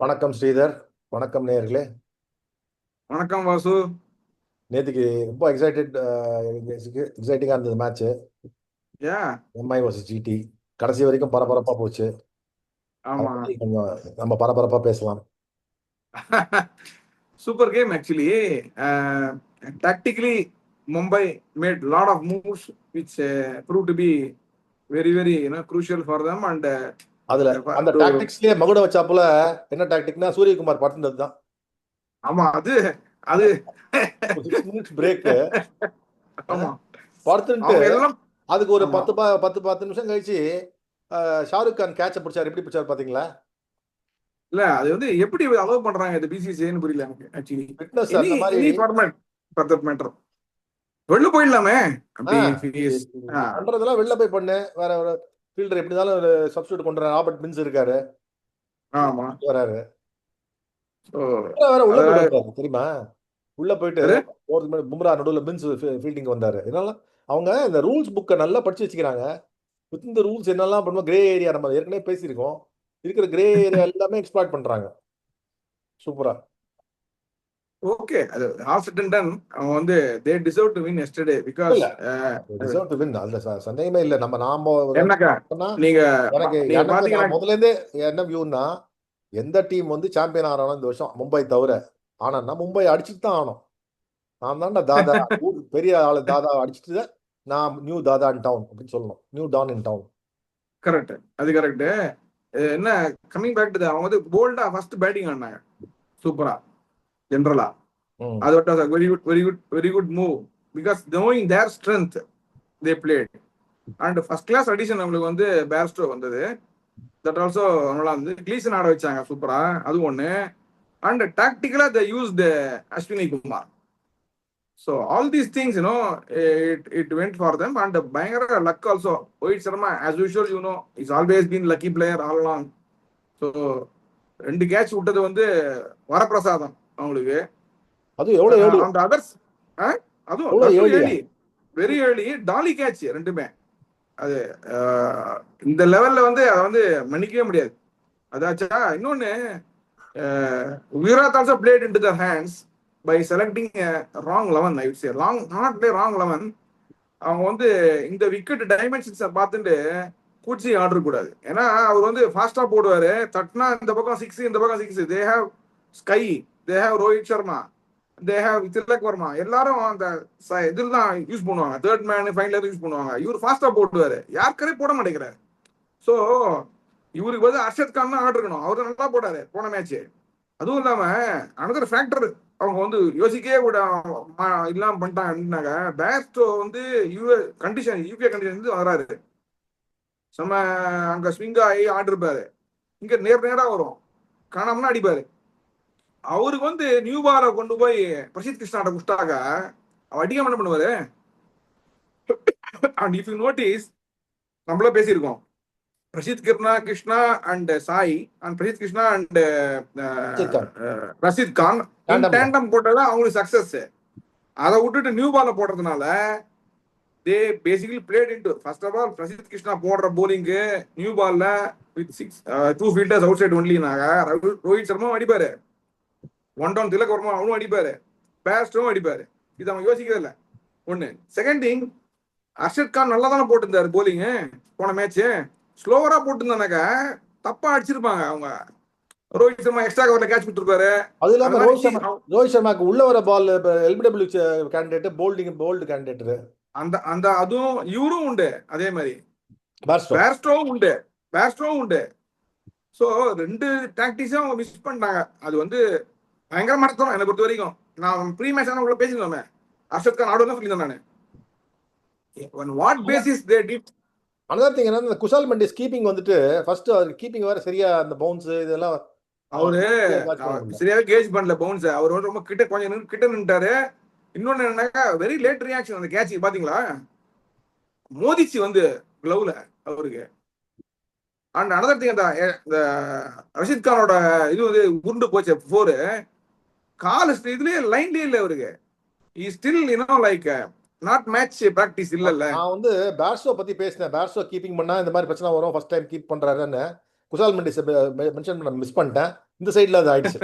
வணக்கம் ஸ்ரீதர். வணக்கம் நேயர்களே. வணக்கம் வாசு. நேற்றுக்கு ரொம்ப எக்ஸைட்டிங்காக இருந்தது மேட்ச்சு. ஏன்? எம்ஐ வர்சஸ் ஜிடி கடைசி வரைக்கும் பரபரப்பாக போச்சு. அதை ஆமா. பற்றி கொஞ்சம் நம்ம பரபரப்பாக பேசலாம். Super game actually. Tactically, Mumbai made a lot of moves which proved to be very crucial for them. And அதில் அந்த to டாக்டிக்ஸ்லேயே மகுட வச்சாப்புல என்ன டாக்டிக்னா சூரியகுமார் படுத்துனது தான். ஆமா, அது அது 6 மினிட்ஸ் பிரேக்கு ஆமா, படுத்துட்டு அவங்க எல்லாம். அதுக்கு ஒரு ஆமா, 10 நிமிஷம் கழிச்சு ஷாருக் கான் கேட்சை பிடிச்சார். எப்படி பிடிச்சார் பார்த்தீங்களா? இல்ல அது வந்து எப்படி அலோவ் பண்றாங்க இந்த பிசிசிஐன்னு புரியல எனக்கு ஆக்சுவலி. ஃபிட்னஸ் எனி அந்த மாதிரி. Any format for that matter வெளில போயிடலாமே அப்படி. நீ பண்றதெல்லாம் வெளில போய் பண்ணு. வேற ஒரு ஃபீல்டர் எப்படி இருந்தாலும் ஒரு சப்ஸ்டியூட் கொண்டு ராபர்ட் பின்ஸ் இருக்காரு, ஆமா. வராரு. ஸோ வேற உள்ள போயிட்டு அதாவது வந்தாரு தெரியுமா? உள்ள போயிட்டு போறதுக்கு முன்னாடி பும்ரா நடுவில் பின்ஸ் ஃபீல்டிங் வந்தாரு. இதனால அவங்க இந்த ரூல்ஸ் புக்கை நல்லா படிச்சு வச்சுக்கிறாங்க. வித் இந்த ரூல்ஸ் என்னெல்லாம் பண்ணுவோம், கிரே ஏரியா நம்ம ஏற்கனவே பேசியிருக்கோம். இருக்கிற கிரே ஏரியா எல்லாமே எக்ஸ்ப்ளாய்ட் பண்றாங்க. சூப்பரா. ஓகே, அது ஆல் செட் அண்ட் டன். அவங்க வந்து they deserve to win yesterday because இல்ல டிசர்வ் டு வின், அதுல சந்தேகமே இல்லை. நாம என்னக்கா நீங்க எனக்கு நீங்க எனக்கு பாத்தீங்கன்னா நான் முதல்ல இருந்தே என்ன வியூன்னா, எந்த டீம் வந்து சாம்பியன் ஆகணும் இந்த வருஷம் மும்பை தவிர, ஆனா மும்பை அடிச்சுட்டு தான் ஆகணும். நான் தான்டா தாதா, பெரிய ஆளு தாதா அடிச்சுட்டு நான் நியூ தாதா இன் டவுன் அப்படின்னு சொல்லணும். New don in town. Correct, அது கரெக்ட். என்ன கமிங் பேக் டு அவங்க வந்து போல்டா ஃபர்ஸ்ட் பேட்டிங் ஆடினாங்க சூப்பரா ஜெனரலா. அது was very good move because knowing their strength they played. And first class addition நம்மளுக்கு வந்து பேர்ஸ்டோ வந்தது. தட் ஆல்சோ நல்லா இருந்தது. கிளீசன் ஆட வச்சாங்க சூப்பரா, அது ஒண்ணு. அண்ட் டாக்டிக்கலா they used Ashwani Kumar. So all these things, it went for them. And பயங்கர luck also. Rohit Sharma, as usual, he's always been lucky player all along. So 2 catch விட்டது வந்து வரப்பிரசாதம் அவங்களுக்கு. அது எவ்வளவு ஏர்லி, அந்த அதர்ஸ் அதுவும் எவ்வளவு ஏர்லியா? ஏர்லி, வெரி ஏர்லி டாலி கேட்ச் ரெண்டுமே. அது இந்த லெவல்ல வந்து அதை வந்து மன்னிக்கவே முடியாது. அதாச்சா இன்னொன்னு, Virat also played into their hands by selecting a wrong 11. I would say not play wrong 11. அவங்க வந்து இந்த விக்கெட் டைமென்ஷன்ஸை பார்த்துட்டு கூச்சி ஆர்டர் கூடாது. ஏன்னா அவர் வந்து ஃபாஸ்டா போடுவாரு. தட்னா இந்த பக்கம் 6, இந்த பக்கம் 6. They have SKY, they have Rohit Sharma, they have Tilak Varma. எல்லாரும் அந்த இதில் தான் யூஸ் பண்ணுவாங்க. தேர்ட் மேன் ஃபைனல் யூஸ் பண்ணுவாங்க. இவர் ஃபாஸ்டா போடுவாரு, யாருக்கே போட மாட்டேங்கிறாரு. ஸோ இவருக்கு வந்து அர்ஷத் கான் தான் ஆர்டர் இருக்கணும். அவரு நல்லா போட்டாரு போன மேட்ச். அதுவும் இல்லாம அனதர் ஃபேக்டர் அவங்க வந்து யோசிக்கவே கூட இல்லாம பண்ணிட்டாங்க அப்படின்னாங்க. பேஸ்டோ வந்து யூகே கண்டிஷன் வந்து வராரு. நம்ம அங்க ஸ்விங் ஆகி ஆடிருப்பாரு. இங்க நேரா வரும், காணாமனா அடிப்பாரு. அவருக்கு வந்து நியூ பாலை கொண்டு போய் பிரசித் கிருஷ்ணாட்ட குஷ்டாக அவர் அடிக்காம என்ன பண்ணுவாரு. அண்ட் இஃப் யூ நோட்டீஸ், நம்மள பேசியிருக்கோம், Prasidh Krishna and Sai and Prasidh Krishna and Rashid Khan tandem போட்டது அவங்களுக்கு சக்சஸ். அதை விட்டுட்டு நியூ பால போடுறதுனால they basically played into. First of all Prasidh Krishna போடுற போலிங்கு நியூ பால்ல வித் 2 ஃபீல்டர்ஸ் அவுட் சைட் ஒன்லினாக ரோஹித் சர்மாவும் அடிப்பாரு, 1 டவுன் திலக் வர்மா அவனும் அடிப்பாரு, பேஸ்டும் அடிப்பாரு. இது அவங்க யோசிக்கவே இல்லை. ஒண்ணு. செகண்ட் திங், அர்ஷத் கான் நல்லா தானே போட்டிருந்தாரு போலிங்கு போன மேட்ச். ஸ்லோவரா போட்டுருந்தானாக்க தப்பா அடிச்சிருப்பாங்க அவங்க. ரோஹித் சர்மா எக்ஸ்ட்ரா கவர்ல கேட்ச் கொடுத்துருப்பாரு. அது இல்லாம ரோஹித் சர்மாக்கு உள்ள வர பால் எல்பிடபிள்யூ கேண்டிடேட், போல்டு கேண்டிடேட். அந்த அதுவும் இவரும் உண்டு. அதே மாதிரி பேர்ஸ்டோவும் உண்டு. ஸோ 2 டாக்டிக்ஸும் அவங்க மிஸ் பண்ணிட்டாங்க. அது வந்து பயங்கர மடத்தம் என்னை பொறுத்த வரைக்கும். நான் ப்ரீ மேட்ச் ஆன உள்ள பேசியிருந்தோமே, அர்ஷத் கான் ஆடுதான் சொல்லியிருந்தேன் நான். What basis they did. Another thing என்ன, இந்த குஷால் மெண்டிஸ் கீப்பிங் வந்துட்டு ஃபர்ஸ்ட் அவர் கீப்பிங் வேற சரியா, அந்த பவுன்ஸ் இதெல்லாம் அவரு சரியாவே கேஜ் பண்ணல பவுன்ஸ். அவர் வந்து ரொம்ப கொஞ்சம் கிட்ட நின்ட்டாரு. இன்னொன்னு என்னன்னாக்கா வெரி லேட் ரியாக்ஷன் அந்த கேட்ச் பாத்தீங்களா, மோதிச்சு வந்து கிளவுல அவருக்கு. அண்ட் அனதர் திங், அந்த ரஷீத் கானோட இது வந்து உருண்டு போச்சு 4 கால் இதுலயே லைன்லயே இல்லை அவருக்கு. Still like not match practice இல்ல. நான் வந்து பேர்ஸ்டோ பத்தி பேசினேன். பேர்ஸ்டோ கீப்பிங் பண்ணா இந்த மாதிரி பிரச்சனை வரும், ஃபர்ஸ்ட் டைம் கீப் பண்றாருன்னு. குசால் மெண்டிஸ் மென்ஷன் பண்ண மிஸ் பண்ணிட்டேன். இந்த சைடுல அது ஆயிடுச்சு.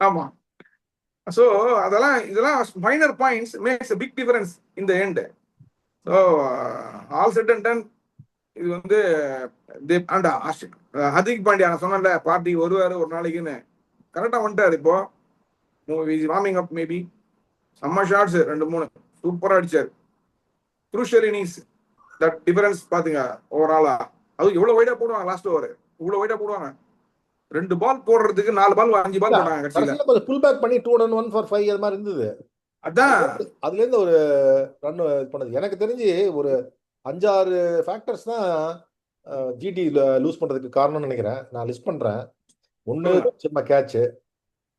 ஆமா. ஸோ இதெல்லாம் minor points makes big difference in the end. So all set and done இது வந்து ஹர்திக் பாண்டியா நான் சொன்னேன்ல பார்ட்டி வருவாரு ஒரு நாளைக்குன்னு, கரெக்டா வந்துட்டாரு. இப்போ வார்மிங் அப் மேபி செம்ம ஷாட்ஸ் 2-3 சூப்பரா அடிச்சாரு. க்ரூஷியல் இன்னிங்ஸ் தட் டிஃபரன்ஸ் பாத்துங்க ஓவராலா. அது எவ்வளவு வைடா போடுவாங்க லாஸ்ட் ஓவர், இவ்வளவு வைடா போடுவாங்க. 2 பால் போடுறதுக்கு 4 பால் 5 பால் போட்டாங்க கடைசியில. கடைசியில கொஞ்சம் புல் பேக் பண்ணி 2 run 1 for 5 அது மாதிரி இருந்தது. அதான் அதுல இருந்து ஒரு ரன் பண்ணது. எனக்கு தெரிஞ்சு ஒரு 5-6 ஃபேக்டர்ஸ் தான் ஜிடி லூஸ் பண்றதுக்கு காரணம்னு நினைக்கிறேன். நான் லிஸ்ட் பண்றேன். ஒன்னு சின்ன கேட்ச்,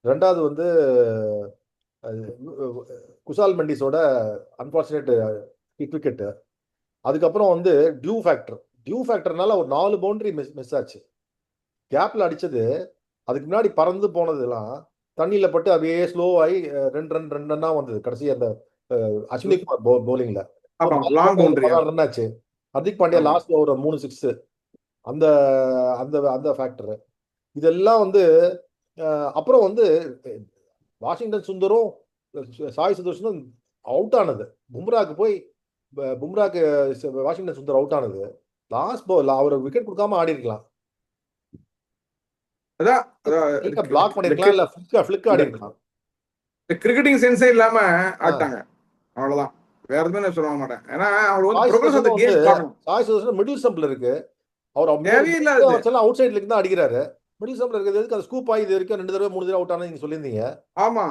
ரெண்டாவது வந்து குசால் மெண்டிஸோட அன்பார்ச்சுனேட் ஹிட் விக்கெட், அதுக்கப்புறம் வந்து டியூ ஃபேக்டர்னால ஒரு 4 பவுண்டரி மிஸ் ஆச்சு. கேப்ல அடிச்சது, அதுக்கு முன்னாடி பறந்து போனதெல்லாம் தண்ணியில பட்டு அப்படியே ஸ்லோ ஆகி 2 ரன்னா வந்தது கடைசி அந்த அஸ்வினி குமார் பவுலிங்ல. லாங் பவுண்டரி ரன் ஆச்சு. ஹர்திக் பாண்டியா லாஸ்ட் ஓவர் 3 6 அந்த அந்த அந்த ஃபேக்டர் இதெல்லாம் வந்து அப்புறம் வந்து வாஷிங்டன் சுந்தரும் சாய் சுதர்ஷனும் அவுட் ஆனது. பும்ராக்கு வாஷிங்டன் சுந்தர் அவுட் ஆனது. லாஸ்ட் பால் அவர் விக்கெட் கொடுக்காம ஆடி இருக்கலாம், பிளாக் பண்ணிருக்கலாம், இல்ல ஃபிளிக் ஆடி இருக்கலாம். கிரிக்கெட்டிங் சென்ஸே இல்லாம ஆட்டாங்க, அவ்வளவுதான். வேற எதுவுமே நான் சொல்ல மாட்டேன். ஏன்னா அவர் வந்து ப்ரோக்ரஸ் ஆஃப் தி கேம் பார்க்கணும். சாய் சுதர்ஷன் மிடில் ஸ்டம்ப்ல இருக்கு, அவர் அவுட் சைடுல இருந்து அடிக்கிறாரு. மிடில் ஸ்டம்ப்ல இருக்கிறதுக்கு அது ஸ்கூப் ஆகி இது வரைக்கும் 2 தடவை 3 தடவை அவுட் ஆனது நீங்க சொல்லியிருந்தீங்க. ஆமா,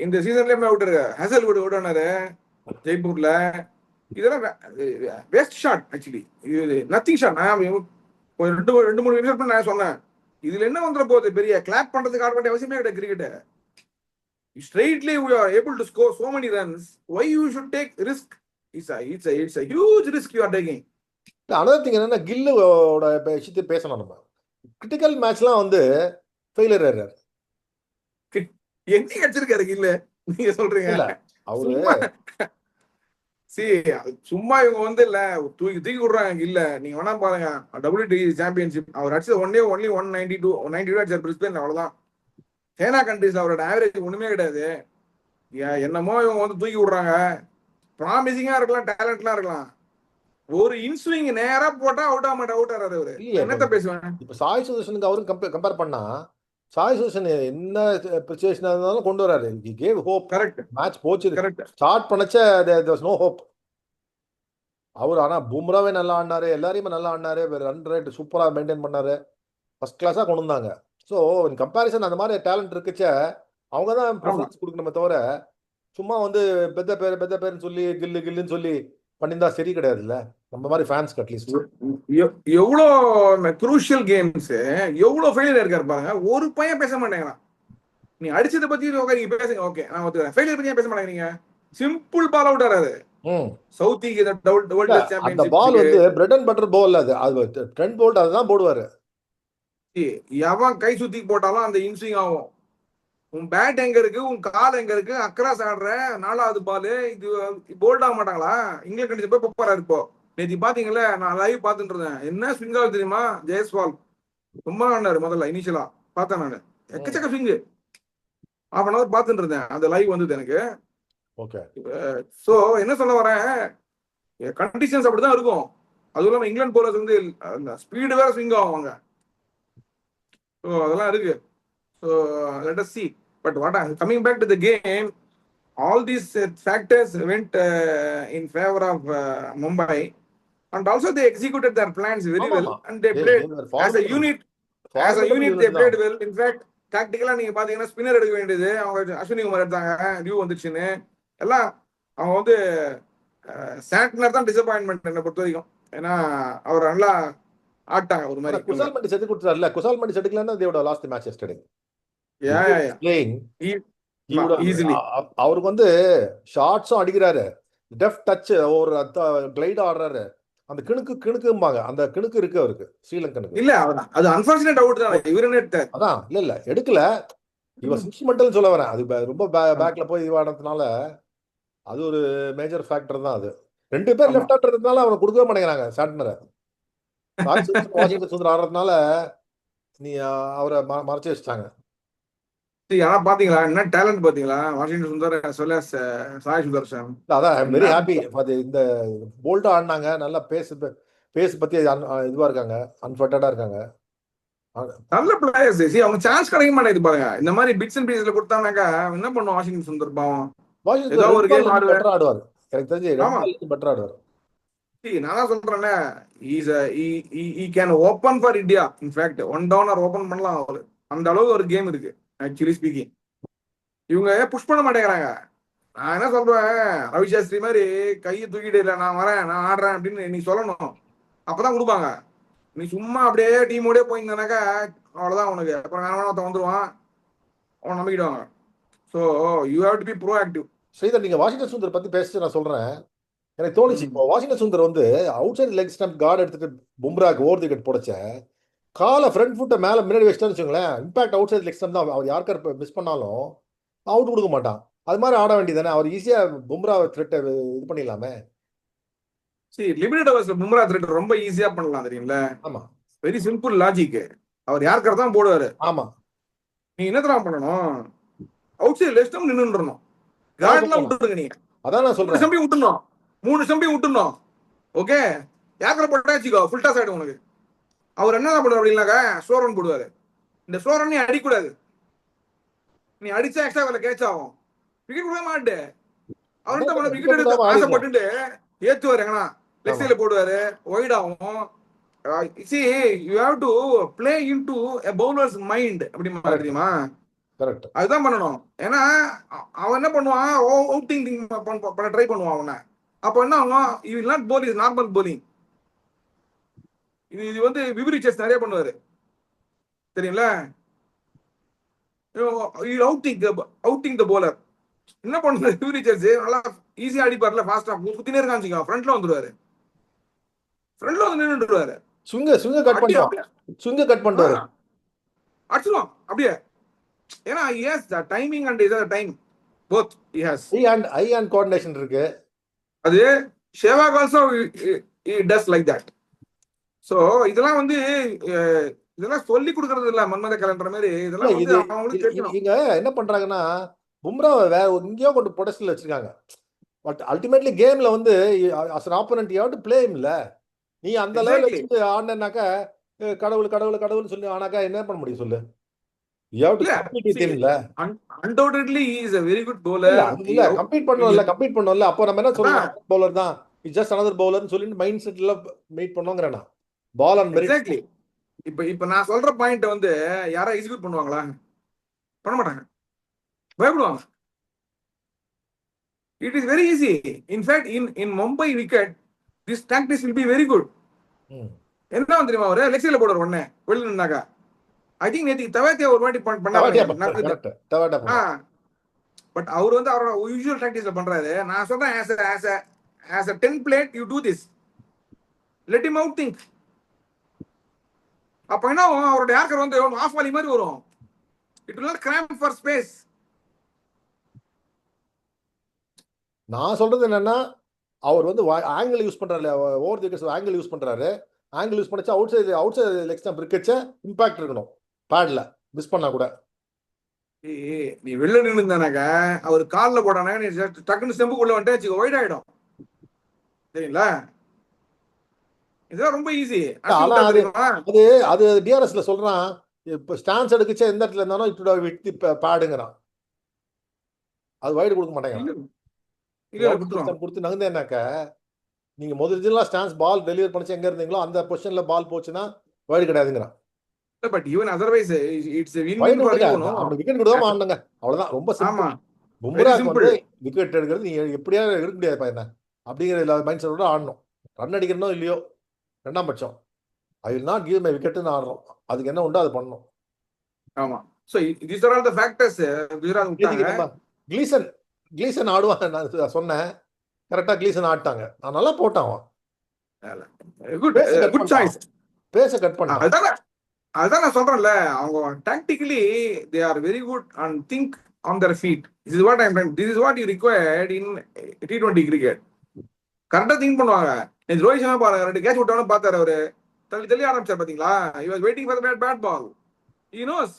இந்த சீசன்லயே அவுட் இருக்கு. ஹசல்வுட் அவுட் ஆனாரு ஜெய்ப்பூர்ல. இதெல்லாம் வேஸ்ட் ஷாட் ஆக்சுவலி, இது நத்திங் ஷாட். நான் 2-3 நிமிஷம் நான் சொன்னேன், இதுல என்ன வந்துட போகுது, பெரிய கிளாப் பண்றதுக்கு ஆட வேண்டிய அவசியமே கிடையாது. Cricket straightly we are able to score so many runs. Why you should take risk? It's a huge risk you are taking. another thing என்னன்னா கில்லோட விஷயத்தை பேசணும். நம்ம கிரிட்டிக்கல் மேட்ச்லாம் வந்து ஃபெயிலியர் எரர் எங்க அடிச்சிருக்காரு கில்ல நீங்க சொல்றீங்க. அவரு சும்மா இவங்க வந்து இல்ல தூக்கி விடுறாங்க. இல்ல நீங்க வேணா பாருங்க, WTA சாம்பியன்ஷிப் அவர் அடிச்சது ஒன்லி 192 அடிச்சார் பிரிஸ்பேன், அவ்வளவுதான். சைனா கண்ட்ரீஸ்ல அவரோட ஆவரேஜ் ஒண்ணுமே கிடையாது. என்னமோ இவங்க வந்து தூக்கி விடுறாங்க. ப்ராமிசிங்கா இருக்கலாம், டேலண்ட்லாம் இருக்கலாம், ஒரு இன்ஸ்விங் நேரா போட்டா அவுட் ஆறாரு அவரு. என்னத்த பேசுவேன். இப்ப சாய் சுதர்ஷனுக்கு அவரும் கம்பேர் பண்ணா, சாய் சுதர்ஷன் என்ன சிச்சுவேஷன் இருந்தாலும் கொண்டு வராரு. he gave hope. Correct, match போச்சு. கரெக்ட். ஸ்டார்ட் பண்ணச்ச there was no hope. அவர் ஆனா பும்ராவே நல்லா ஆடினாரு, எல்லாரையுமே நல்லா ஆடினாரு, ரன் ரேட் சூப்பரா மெயின்டைன் பண்ணாரு, ஃபர்ஸ்ட் கிளாஸா கொண்டு வந்தாங்க. ஸோ இன் கம்பேரிசன் அந்த மாதிரி டேலண்ட் இருக்குச்ச அவங்க தான் ப்ரிஃபரன்ஸ் கொடுக்கணுமே தவிர சும்மா வந்து பெத்த பேருன்னு சொல்லி கில்லுன்னு சொல்லி பண்ணியிருந்தா சரி கிடையாது. இல்ல நம்ம மாதிரி ஃபேன்ஸ் அட்லீஸ்ட் எவ்வளோ குரூஷியல் கேம்ஸ் எவ்வளோ ஃபெயிலியர் இருக்காரு பாருங்க. ஒரு பையன் பேச மாட்டேங்கிறான். நீ அடிச்சதை பத்தி நீங்க பேசுங்க, ஓகே நான் ஒத்துக்கிறேன். ஃபெயிலியர் பத்தி பேச மாட்டேங்கிறீங்க. Simple ball out ஆறாரு. சவுத்திக்கு அந்த பால் வந்து பிரெட் அண்ட் பட்டர் பால். அது ட்ரெண்ட் போல்ட் அதுதான் போடுவாரு. எவன் கை சுத்தி போட்டாலும் அந்த இன்ஸ்விங் ஆகும். உன் பேட் எங்க இருக்கு, உன் கால் எங்க இருக்கு, அக்ராஸ் ஆடுற 4வது பால் இது போல்ட் ஆக மாட்டாங்களா? இங்கிலாந்து கண்டிப்பா போய் போறாரு. இப்போ நேற்று பாத்தீங்களா, நான் லைவ் பாத்துட்டு இருந்தேன். என்ன ஸ்விங் ஆகுது தெரியுமா? ஜெயஸ்வால் ரொம்ப ஆடினாரு முதல்ல, இனிஷியலா பார்த்தேன் நான். எக்கச்சக்க ஸ்விங் ½ an hour பாத்துட்டு இருந்தேன். அந்த லைவ் வந்தது எனக்கு. ஓகே. சோ என்ன சொல்ல வரேன், கண்டிஷன்ஸ் அப்படிதான் இருக்கும். அதுவும் இல்லாம இங்கிலாந்து போலர்ஸ் வந்து ஸ்பீடு வேற ஸ்விங் ஆவாங்க. ஸோ அதெல்லாம் இருக்கு. So let us see. But coming back to the game, all these factors went in favor of Mumbai, and also they executed their plans very well, and they played as a unit. They played well. In fact, tactically நீங்க பாத்தீங்கன்னா spinner எடுக்க வேண்டியது அவங்க அஸ்வினி குமார் எடுத்தாங்க. Due வந்துச்சுன்னு எல்லாம் அவங்க வந்து சாண்ட்னர் தான் டிசப்பாயின்மெண்ட் என்னை பொறுத்த வரைக்கும். ஏன்னா அவர் நல்லா ஆட்டாங்க ஒரு மாதிரி. குசால் மெண்டிஸ் எடுத்து கொடுத்தாருல, Kusal Mendis எடுக்கலன்னா they would have lost the match yesterday. அவருக்கு வந்து ஷார்ட்ஸும் அடிக்கிறாரு, டெஃப் டச், ஒரு கிளைட் ஆடுறாரு. அந்த கிணுக்கும்பாங்க, அந்த கிணுக்கு இருக்கு அவருக்கு ஸ்ரீலங்கனுக்கு. இல்ல அது அன்பார்ச்சுனேட் அவுட் தான். இவரே அதான் இல்ல எடுக்கல. இவர் இன்ஸ்ட்ருமெண்டல் சொல்ல வரேன். அது ரொம்ப பேக்ல போய் இதுவானதுனால அது ஒரு மேஜர் ஃபேக்டர் தான். அது 2 பேர் லெஃப்ட் ஆடுறதுனால அவனை கொடுக்கவே மாட்டேங்கிறாங்க சாண்ட்னரை. வாஷிங்டன் சுந்தர் ஆடுறதுனால நீ அவரை மறைச்சு வச்சிட்டாங்க. ஆனா பாத்தீங்களா என்ன டேலண்ட் பாத்தீங்களா வாஷிங்டன் சுந்தர் சொல்ல சாய் சுதர்ஷன். அதான் ஐ எம் வெரி ஹாப்பி. அது இந்த போல்டா ஆடினாங்க, நல்லா பேஸ் பத்தி இதுவா இருக்காங்க, அன்ஃபர்டடா இருக்காங்க. நல்ல பிளேயர்ஸ். அவங்க சான்ஸ் கிடைக்க மாட்டேங்குது பாருங்க. இந்த மாதிரி பிட்ஸ் அண்ட் பீஸ்ல கொடுத்தாங்கனாக்கா என்ன பண்ணுவோம் வாஷிங்டன் சுந்தர் பாவம். வாஷிங்டன் ஏதோ ரெட் ஒரு பால் கேம் இன்னும் ஆடுவேன். பெட்டரா ஆடுவார். எனக்கு தெரிஞ்சு ரெட் ஆமா, பால் பெட்டரா ஆடுவார். நான் தான் சொல்றேன்ல, he can open for India. In fact one downer open பண்ணலாம் அவரு. அந்த அளவுக்கு ஒரு கேம் இருக்கு ஆக்சுவலி ஸ்பீக்கிங். இவங்க புஷ் பண்ண மாட்டேங்கிறாங்க. நான் என்ன சொல்றேன், ரவிசாஸ்திரி மாதிரி கையை தூக்கிட்டு இல்லை நான் வரேன் நான் ஆடுறேன் அப்படின்னு நீ சொல்லணும். அப்பதான் கொடுப்பாங்க. நீ சும்மா அப்படியே டீமோடய போயிருந்தானாக்கா அவ்வளவுதான் உனக்கு. அப்புறம் வேணா ஒருத்தன் வந்துருவான், அவன் நம்பிக்கிடுவாங்க. So you have to be proactive. Sridhar, நீங்க வாஷிங்டன் சுந்தர் பத்தி பேசிட்டு நான் சொல்றேன். எனக்கு தோணுச்சு இப்போ வாஷிங்டன் சுந்தர் வந்து outside leg stump guard எடுத்துட்டு பும்ராக்கு ஓவர் தி விக்கெட் போடச்ச காலை ஃப்ரண்ட் ஃபுட்டை மேல முன்னாடி வச்சுட்டான்னு வச்சுங்களேன், impact outside leg stump தான். அவர் யாருக்கார் மிஸ் பண்ணாலும் அவுட் கொடுக்க மாட்டான். அது மாதிரி ஆட வேண்டியதானே, அவர் ஈஸியா பும்ரா த்ரெட்டை இது பண்ணிடலாமே. சரி, லிமிடெட் ஓவர்ஸ்ல பும்ரா த்ரெட் ரொம்ப ஈஸியா பண்ணலாம் தெரியுங்களா. ஆமா வெரி சிம்பிள் லாஜிக். அவர் யாருக்கார தான் போடுவாரு. ஆமா, நீ என்னதான் பண்ணணும், அவுட் சைட் லெக் ஸ்டம்ப் நின்னுறணும். கார்ட்லாம் விட்டுருங்க. நீங்க அதான் நான் சொல்றேன், ஸ்டம்பையும் விட்டுணும், 3 ஸ்டம்பையும் விட்டுணும். ஓகே, யாருக்கார போட்டா வச்சுக்கோ ஃபுல் டாஸ் ஆயிடும் உனக்கு. அவர் என்ன பண்ணுவார் அப்படின்னாக்கா ஸ்லோ ரன் போடுவாரு. இந்த ஸ்லோ ரன் நீ அடிக்கூடாது. நீ அடிச்சா எக்ஸ்ட்ரா வேலை கேட்ச் ஆகும். விக்கெட் கொடுக்க மாட்டே. அவர் என்ன பண்ண விக்கெட் எடுத்து ஆசைப்பட்டு ஏத்துவாரு. எங்கன்னா லெக் சைட்ல போடுவாரு, ஒயிட் ஆகும். See, you have to play into a bowler's mind அப்படிமா தெரியுமா. கரெக்ட், அதுதான் பண்ணணும். ஏன்னா அவன் என்ன பண்ணுவான், அவுட்டிங் பண்ண ட்ரை பண்ணுவான் அவனை. அப்ப என்ன ஆகும், you will not bowl is normal bowling. இது வந்து விவரிச்சஸ் நிறைய பண்ணுவாரு தெரியுங்களா. அவுட்டிங் த bowler என்ன பண்ணுவாரு விவரிச்சஸ் நல்லா ஈஸியா அடிப்பார்ல, ஃபாஸ்டா சுத்தினே இருக்கான்னு வச்சுக்கோ, ஃப்ரண்ட்ல வந்துருவாரு. ஃப்ரண்ட்ல வந்து நின்னுடுவாரு. சுங்க கட் பண்ணுவாரு, சுங்க கட் பண்ணுவாரு, அடிச்சிடும் அப்படியே. ஏன்னா he has the timing and the time both he has. I and coordination இருக்கு. அது Sehwag also he does like that. So இதெல்லாம் வந்து இதெல்லாம் சொல்லி கொடுக்கறது இல்ல மன்மத கலண்டர் மாதிரி. இதெல்லாம் வந்து அவங்களுக்கு தெரியும். இங்க என்ன பண்றாங்கன்னா பும்ராவை வேற எங்கேயோ கொண்டு பொடஸ்ட்ல வச்சிருக்காங்க. பட் அல்டிமேட்லி கேம்ல வந்து as an opponent you have to play him இல்ல. நீ அந்த லெவல்ல வச்சு ஆடுனாக்கா கடவுள் கடவுள் கடவுள்னு சொல்லி ஆனாக்கா என்ன பண்ண முடியும் சொல்லு. You have to compete with him இல்ல. Undoubtedly he is a very good bowler. இல்ல கம்பீட் பண்ணணும்ல. அப்போ நம்ம என்ன சொல்றோம், பவுலர் தான், இட்ஸ் ஜஸ்ட் another bowlerன்னு சொல்லி மைண்ட் செட்ல மீட் பண்ணோங்கறேனா. Ball and merit. எக்ஸாக்ட்லி. இப்ப நான் சொல்ற பாயிண்ட் வந்து யாரா எக்ஸிக்யூட் பண்ணுவாங்களா? பண்ண மாட்டாங்க, பயப்படுவாங்க. It is very easy. In fact, in Mumbai wicket, this tactics will be very good. என்ன தெரியுமா, ஒரு லெக் சைட்ல போடுற உடனே வெளில நின்னாக்கா. ஐ திங்க் நேத்து தவாத்தியா ஒரு வாட்டி பண்ணாரு. பட் அவர் வந்து அவரோட யூசுவல் டாக்டிக்ஸ்ல பண்றாரு. நான் சொல்றேன் as a template you do this. Let him out think. அப்ப என்ன அவரோட யார்கர் வந்து ஆஃப் வாலி மாதிரி வரும். It will not cramp for space. நான் சொல்றது என்னன்னா, அவர் வந்து ஆங்கிள் யூஸ் பண்றாரு, over the wickets angle use பண்றாரு. ஆங்கிள் யூஸ் பண்ணச்சா அவுட் சைடு லெக் ஸ்டம்ப் இருக்கச்ச இம்பாக்ட் இருக்கணும். பேட்ல மிஸ் பண்ணா கூட நீ வெளில நின்னுதானாக்கா அவர் கால்ல போடானா நீ டக்குன்னு ஸ்டம்புக்குள்ள வந்துட்டு வச்சுக்கோ, ஒயிட் ஆயிடும் சரிங்களா. இதெல்லாம் ரொம்ப ஈஸி. அது டிஆர்எஸ்ல சொல்றான், இப்ப ஸ்டான்ஸ் எடுக்கச்ச எந்த இடத்துல இருந்தாலும் இட்டு விட்டு பேடுங்கிறான். அது வைடு கொடுக்க மாட்டேங்கிறான். கொடுத்து நகர்ந்தேனாக்க நீங்க முதல்ல ஸ்டான்ஸ் பால் டெலிவர் பண்ணிச்சு எங்க இருந்தீங்களோ அந்த பொசிஷன்ல பால் போச்சுன்னா வைடு கிடையாதுங்கிறான். But even otherwise it's a win-win for you. நம்ம விக்கெட் கொடுக்காம ஆடுங்க அவ்வளவுதான். ரொம்ப சிம்பிள். பும்ரா வந்து விக்கெட் எடுக்கிறது நீ எப்படியா எடுக்க முடியாது பையனா அப்படிங்கிற மைண்ட் செட்டோட ஆடணும். ரன் அடிக்கிறனோ இல்லையோ ரெண்டாம் பட்சம், I will not give my விக்கெட்னு ஆடுறோம். அதுக்கு என்ன உண்டோ அது பண்ணணும். ஆமா. So these are all the factors. Gleeson ஆடுவான் நான் சொன்னேன், கரெக்டா கிளீசன் ஆட்டாங்க. நான் நல்லா போட்டான். Good choice. பேச கட் பண்ணான். அதான் நான் சொல்றேன்ல, அவங்க tactically they are very good and think on their feet. This is what you required in T20 cricket. கரெக்டா திங்க் பண்ணுவாங்க. ரோஹித் சர்மா பாருங்க, 2 கேட்ச் விட்டவன பார்த்தாரு அவரு, தள்ளி ஆரம்பிச்சார் பாத்தீங்களா. he was waiting for the bat ball. ஈனோஸ்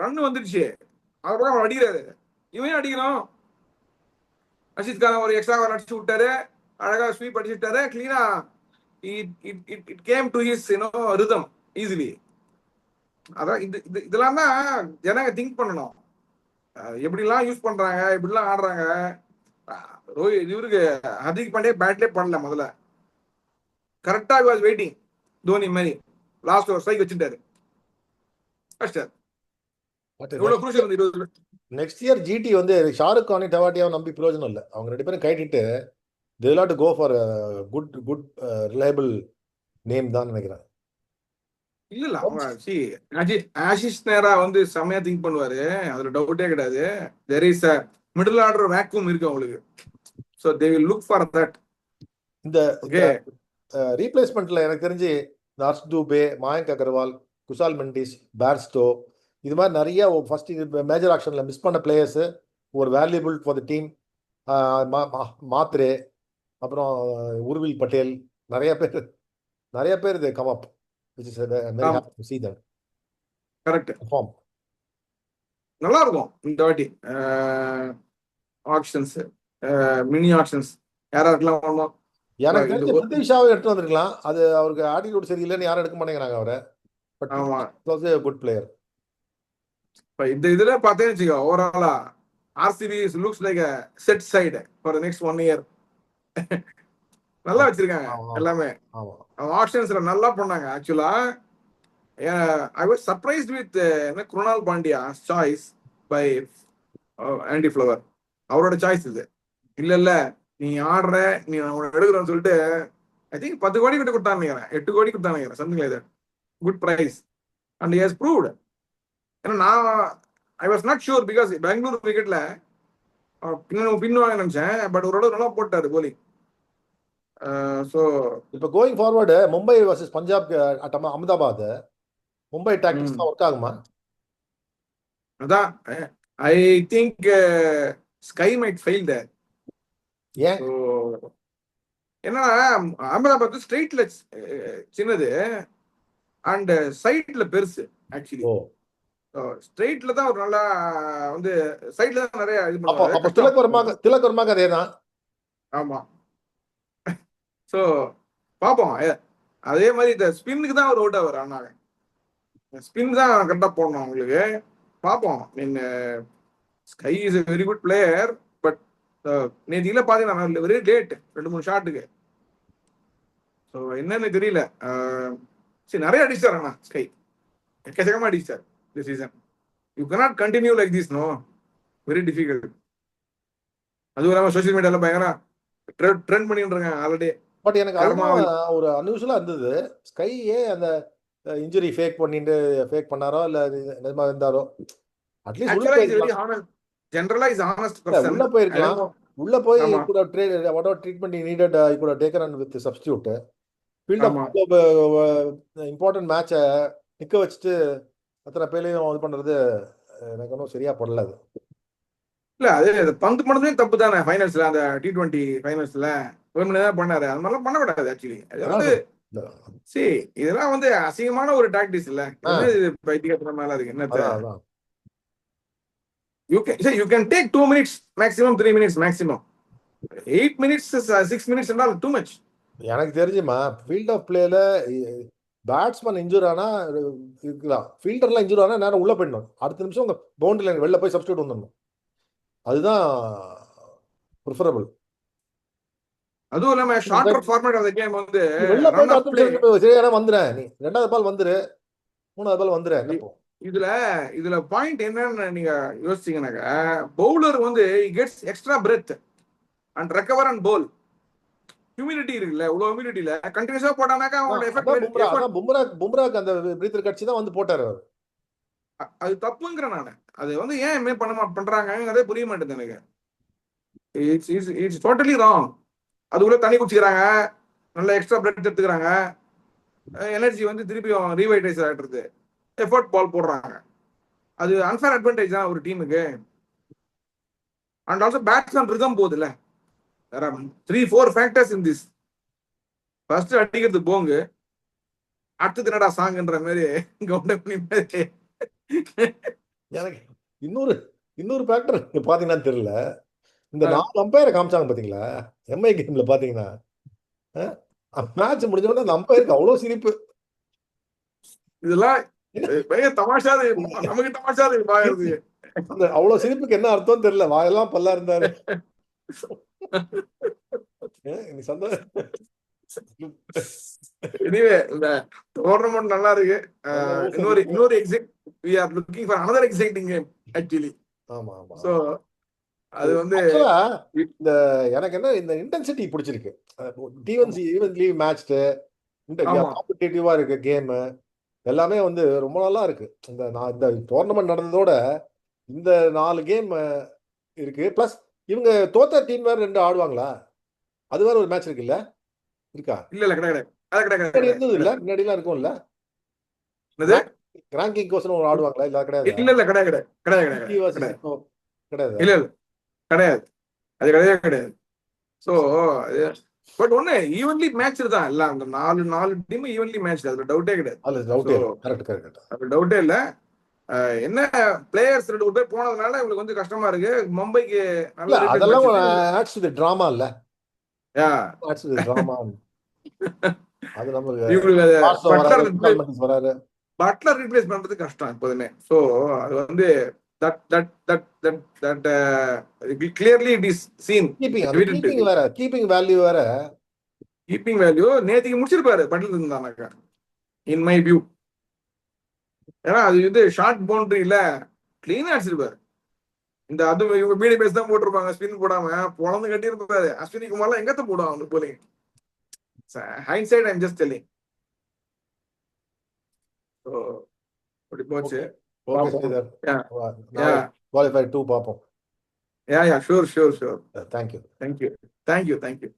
ரன் வந்துடுச்சு, அவர் பக்கம் அவன் அடிக்கிறாரு, இவன் அடிக்கிறான். ரஷித் கான் ஒரு எக்ஸ்ட்ரா அடிச்சு விட்டாரு, அழகா ஸ்வீப் அடிச்சு விட்டாரு, கிளீனா. It came to his rhythm easily. அதான் இதெல்லாம் தான் ஜனங்க திங்க் பண்ணணும். எப்படிலாம் யூஸ் பண்றாங்க, எப்படிலாம் ஆடுறாங்க. இவருக்கு ஹர்திக் பாண்டியா பேட்லே பண்ணல முதல்ல, கரெக்டா வாஸ் வெயிட்டிங். தோனி மாதிரி லாஸ்ட் ஒரு ஸ்ட்ரைக் வச்சுட்டாரு. எவ்வளவு குரூஷியல் வந்து 20. நெக்ஸ்ட் இயர் ஜிடி வந்து ஷாருக் கானையும் டெவாட்டியாவும் நம்பி பிரயோஜனம் இல்லை. அவங்க 2 பேரும் கைட்டிட்டு they will have to go for a good reliable name தான் நினைக்கிறேன். இல்ல அவங்க ஆஷிஷ் நேரா வந்து செமையா திங்க் பண்ணுவாரு, அதுல டவுட்டே கிடையாது. There is a middle order vacuum இருக்கு அவங்களுக்கு. So they will look for that. இந்த ஓகே, ரீப்ளேஸ்மெண்ட்ல எனக்கு தெரிஞ்சு ஹர்ஷ் தூபே, மயங்க் அகர்வால், குஷால் மெண்டிஸ், பேர்ஸ்டோ, இது மாதிரி நிறைய ஃபர்ஸ்ட் மேஜர் ஆக்ஷன்ல மிஸ் பண்ண பிளேயர்ஸ் ஒரு valuable for the team. Mhatre, அப்புறம் உர்வில் பட்டேல், நிறைய பேர் இது come up, which is very happy to see them correct. perform. நல்லா இருக்கும் இந்த வாட்டி ஆக்ஷன்ஸ், மினி ஆக்ஷன்ஸ் யாரெல்லாம் வரணும். எனக்கு தெரிஞ்ச பிருத்திவி ஷாவை எடுத்து வந்திருக்கலாம். அது அவருக்கு ஆட்டிடியூட் சரியில்லைன்னு யாரும் எடுக்க மாட்டேங்கிறாங்க அவரை. பட் ஆமா, குட் பிளேயர். இப்ப இந்த இதுல பார்த்தேன்னு வச்சுக்கோ, ஓவராலா RCB looks like a set side for the next 1 year. நல்லா வச்சிருக்காங்க எல்லாமே. ஆப்ஷன்ஸ்ல நல்லா பண்ணாங்க. ஆக்சுவலா I was surprised with Krunal Pandya choice by Andy Flower. அவரோட சாய்ஸ் இது. இல்ல நீ ஆடுற, நீ எடுக்கிறன்னு சொல்லிட்டு ஐ திங்க் 10 கோடி கிட்ட கொடுத்தான்னு நினைக்கிறேன், 8 கோடி கொடுத்தான்னு நினைக்கிறேன், something like that. Good price and he has proved. ஏன்னா நான் I was not sure because Bangalore கிரிக்கெட்ல பின்வாங்க நினைச்சேன். பட் ஒரு நல்லா போட்டாரு போலிங். ஸோ இப்போ going forward Mumbai versus Punjab at Ahmedabad, Mumbai tactics தான் ஒர்க் ஆகுமா? அதான் I think SKY might fail there. ஏன்? ஏன்னா அகமதாபாத் ஸ்ட்ரெயிட்ல சின்னது அண்ட் சைட்ல பெருசு. ஆக்சுவலி ஸ்ட்ரெயிட்ல தான் ஒரு நல்லா வந்து சைட்ல தான் நிறைய இது பண்ணுவாங்க. அப்ப திலக் வர்மாக்கு அதேதான். ஆமா. சோ பாப்போம். அதே மாதிரி இந்த ஸ்பின்னுக்கு தான் ஒரு அவுட் ஆவார். ஆனாங்க ஸ்பின் தான் கரெக்டா போடணும் உங்களுக்கு. பாப்போம். Mean SKY is a very good player. But நேத்தில பாத்தீங்கன்னா வெரி லேட் 2-3 ஷாட்டுக்கு. ஸோ என்னன்னு தெரியல. சரி, நிறைய அடிச்சார். ஆனா ஸ்கை எக்கச்சக்கமா அடிச்சார் this season. You cannot continue like this, no. Very difficult. அதுவும் இல்லாம சோசியல் மீடியால பயங்கர ட்ரெண்ட் பண்ணிட்டு இருக்காங்க ஆல்ரெடி. பட் எனக்கு அதுதான் ஒரு அன்யூஷுவலா இருந்தது. ஸ்கையே அந்த இன்ஜுரி ஃபேக் பண்ணாரோ இல்ல நிஜமா இருந்தாரோ, அட்லீஸ்ட் உள்ள போயிருக்கலாம். ஜெனரலா இஸ் ஹானஸ்ட் பர்சன். உள்ள போயிருக்கலாம். உள்ள போய் கூட whatever treatment he needed he could have taken on with the substitute. Field of important மேட்சை நிக்க வச்சுட்டு அத்தனை பேரையும் இது பண்றது எனக்கு ஒன்றும் சரியா படல. அது இல்ல, அது பந்து பண்ணதே தப்பு தானே. ஃபைனல்ஸ்ல அந்த T20 ஃபைனல்ஸ்ல ஒரு மணி நேரம் பண்ணாரு. அது மாதிரிலாம் பண்ணக்கூடாது. ஆக்சுவலி அது வந்து இதெல்லாம் வந்து அசிங்கமான ஒரு டாக்டிக்ஸ் இல்ல. பைத்தியக்காரத்தனம் மேல இருக்கு. என்ன you can take 2 minutes maximum, 3 minutes maximum. 8 minutes 6 minutes என்றால் too much. எனக்கு தெரிஞ்சுமா ஃபீல்ட் ஆஃப் பிளேல பேட்ஸ்மேன் இன்ஜூர் ஆனா இருக்கலாம், ஃபீல்டர்லாம் இன்ஜூர் ஆனா நேரம் உள்ள போயிடணும். அடுத்த நிமிஷம் உங்க பவுண்டரி லைன் வெளில போய் சப்ஸ்டியூட் வந்துடணும். அதுதான் ப்ரிஃபரபிள். அதுவும் இல்லாம shorter format of the game வந்து வெளில போய் அடுத்த நிமிஷம் சரியான வந்துற, நீ 2வது பால் வந்துரு, 3வது பால் வந்துரு. இதுல பாயிண்ட் என்னன்னு நீங்க யோசிச்சீங்கன்னாக்க, பவுலர் வந்து gets extra breath and recover and bowl. Humidity இருக்குல்ல, இவ்வளவு ஹியூமிடிட்டில கண்டினியூஸா போட்டானாக்கா அவங்களோட எஃபெக்ட். பும்ராக்கு அந்த பிரீத்தர் கட்சி தான் வந்து போட்டாரு. அது தப்புங்கிறேன் நானு. அது வந்து ஏன் பண்றாங்க புரிய மாட்டேங்குது எனக்கு. It's totally wrong. அதுக்குள்ள தண்ணி குடிச்சுக்கிறாங்க, நல்ல எக்ஸ்ட்ரா பிளட் எடுத்துக்கிறாங்க, எனர்ஜி வந்து திருப்பியும் ரீவைட்டைஸ் ஆகிடுறது, எஃபர்ட் பால் போடுறாங்க. அது அன்ஃபேர் அட்வான்டேஜ் தான் ஒரு டீமுக்கு. அண்ட் ஆல்சோ பேட்ஸ்மேன் ரிதம் போகுதுல்ல. There are 3-4 factors in this. First அடிக்கிறது போங்கு, அடுத்தது என்னடா சாங்குன்ற மாதிரி கவுண்டமணி மாதிரி. எனக்கு இன்னொரு இன்னொரு ஃபேக்டர் பாத்தீங்கன்னா தெரியல, இந்த 4 அம்பையரை காமிச்சாங்க பாத்தீங்களா எம்ஐ கேம்ல பாத்தீங்கன்னா, மேட்ச் முடிஞ்ச உடனே அந்த அம்பையருக்கு அவ்வளவு சிரிப்பு. இதெல்லாம் பயங்கர தமாஷா இருக்கு. நமக்கு தமாஷா இருக்கு பாக்குறது. அந்த அவ்வளவு சிரிப்புக்கு என்ன அர்த்தம் தெரியல, வாயெல்லாம் பல்லா இருந்தாரு. நீ சந்தோஷம். எனிவே இந்த டோர்னமெண்ட் நல்லா இருக்கு. இன்னொரு we are looking for another exciting game actually. ஆமா ஆமா. சோ அது வந்து இந்த எனக்கு என்ன இந்த இன்டென்சிட்டி பிடிச்சிருக்கு. T1 ஈவன்லி மேட்ச்டு காம்படிட்டிவா இருக்கு கேம், எல்லாமே வந்து ரொம்ப நல்லா இருக்கு. இந்த டோர்னமெண்ட் நடந்ததோட இந்த 4 கேம் இருக்கு. பிளஸ் இவங்க தோத்த டீம் வேற 2 ஆடுவாங்களா, அது வேற ஒரு மேட்ச் இருக்கு இல்ல, இருக்கா? இல்ல கிடையாது. அது கிடையாது. இருந்தது இல்ல, முன்னாடி எல்லாம் இருக்கும்ல, என்னது ரேங்கிங் கோசம் ஒரு ஆடுவாங்களா, இல்ல கிடையாது? இல்ல கிடையாது. கிடையாது. இல்ல கிடையாது. அது கிடையாது. சோ பட் ஒண்ணு ஈவன்லி மேட்ச் தான் எல்லாம். அந்த 4 டீம் ஈவன்லி மேட்ச், அதுல டவுட்டே கிடையாது. அது டவுட்டே இல்ல. என்ன பிளேயர்ஸ் 2 பேர் போனதுனால இவங்களுக்கு வந்து கஷ்டமா இருக்கு. மும்பைக்கு நல்ல அதெல்லாம் ஆட்ஸ் தி டிராமா இல்ல, யா ஆட்ஸ் தி டிராமா. அது நமக்கு பட்லர் ரீப்ளேஸ் பண்றது கஷ்டம் எப்போதுமே. சோ அது வந்து clearly it is seen. Keeping value வேற. கீப்பிங் வேல்யூ நேத்திக்கு முடிச்சிருப்பாரு பட்லர் இருந்தானாக்கா, இன் மை வியூ. ஏன்னா அது வந்து ஷார்ட் பவுண்டரியில கிளீனா அடிச்சிருப்பாரு. இந்த அது இவங்க மீடியம் பேஸ் தான் போட்டிருப்பாங்க, ஸ்பின் போடாம பொழந்து கட்டி இருப்பாரு. அஸ்வினி குமார்லாம் எங்கத்த போடுவாங்க அந்த bowling. Hindsight I'm just telling. அப்படி போச்சு. குவாலிஃபை 2 பாப்போம். ஷூர். Thank you.